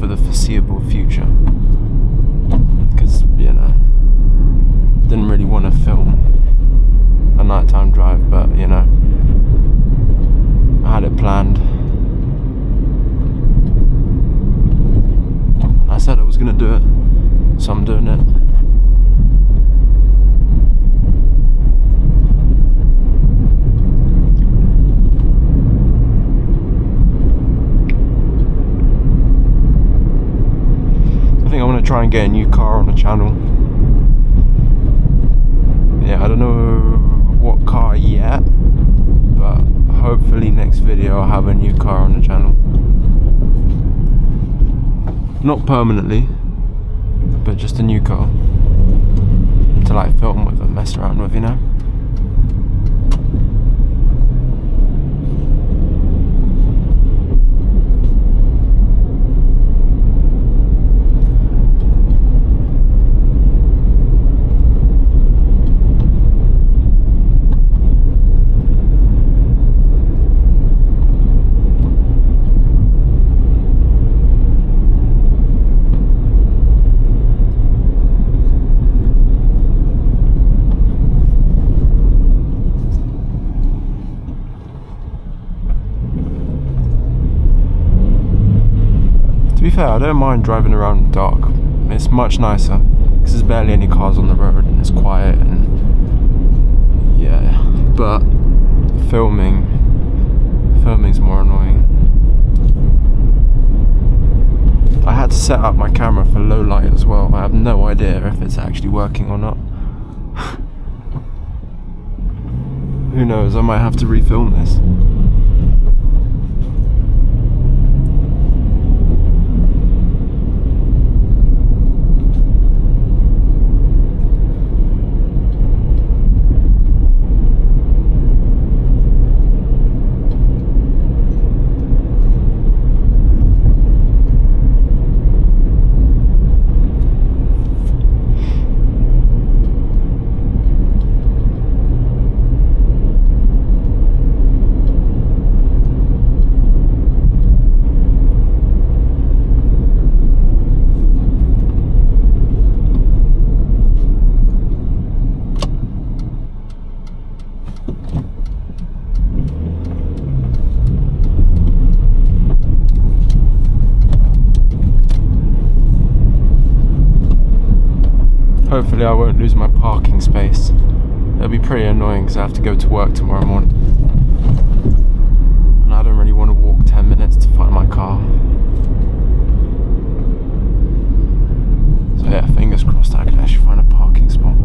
for the foreseeable future. Because, you know, didn't really want to film a nighttime drive, but, you know, I had it planned. I said I was going to do it, so I'm doing it. I think I'm going to try and get a new car on the channel. Yeah, I don't know what car yet, but hopefully next video I'll have a new car on the channel. Not permanently, but just a new car to like film with and mess around with, you know? To be fair, I don't mind driving around in the dark. It's much nicer because there's barely any cars on the road and it's quiet and yeah. But filming's more annoying. I had to set up my camera for low light as well. I have no idea if it's actually working or not. Who knows? I might have to refilm this. Hopefully I won't lose my parking space. It'll be pretty annoying because I have to go to work tomorrow morning. And I don't really want to walk 10 minutes to find my car. So yeah, fingers crossed I can actually find a parking spot.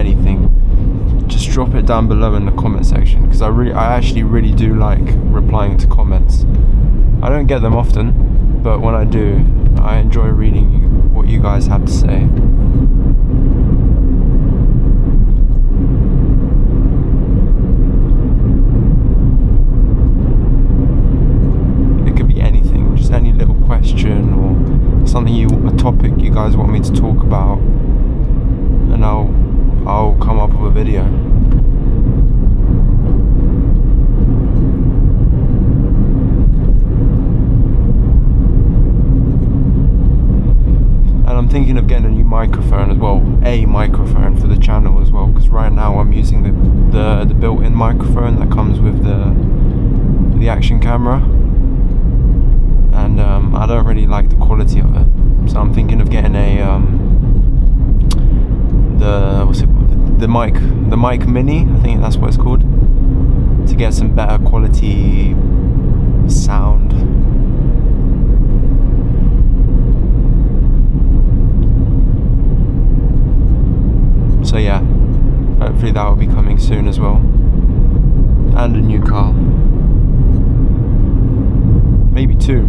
anything, just drop it down below in the comment section, because I actually really do like replying to comments. I don't get them often, but when I do, I enjoy reading what you guys have to say. It could be anything, just any little question or something a topic you guys want me to talk about, and I'll come up with a video. And I'm thinking of getting a new microphone as well, a microphone for the channel as well, because right now I'm using the built-in microphone that comes with the action camera, and I don't really like the quality of it. So I'm thinking of getting the mic mini, I think that's what it's called, to get some better quality sound. So yeah, hopefully that will be coming soon as well, and a new car, maybe two.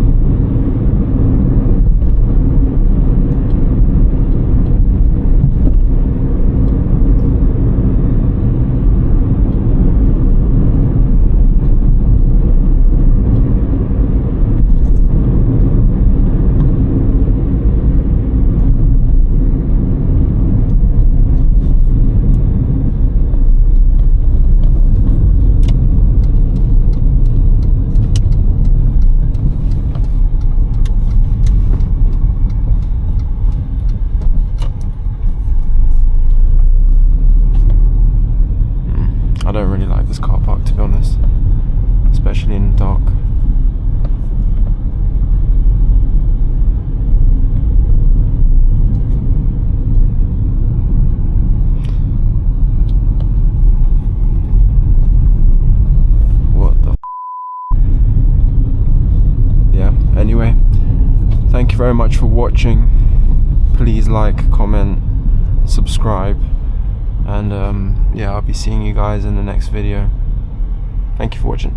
I don't really like this car park, to be honest, especially in the dark. What the yeah, anyway, thank you very much for watching. Please like, comment, subscribe, and yeah, I'll be seeing you guys in the next video. Thank you for watching.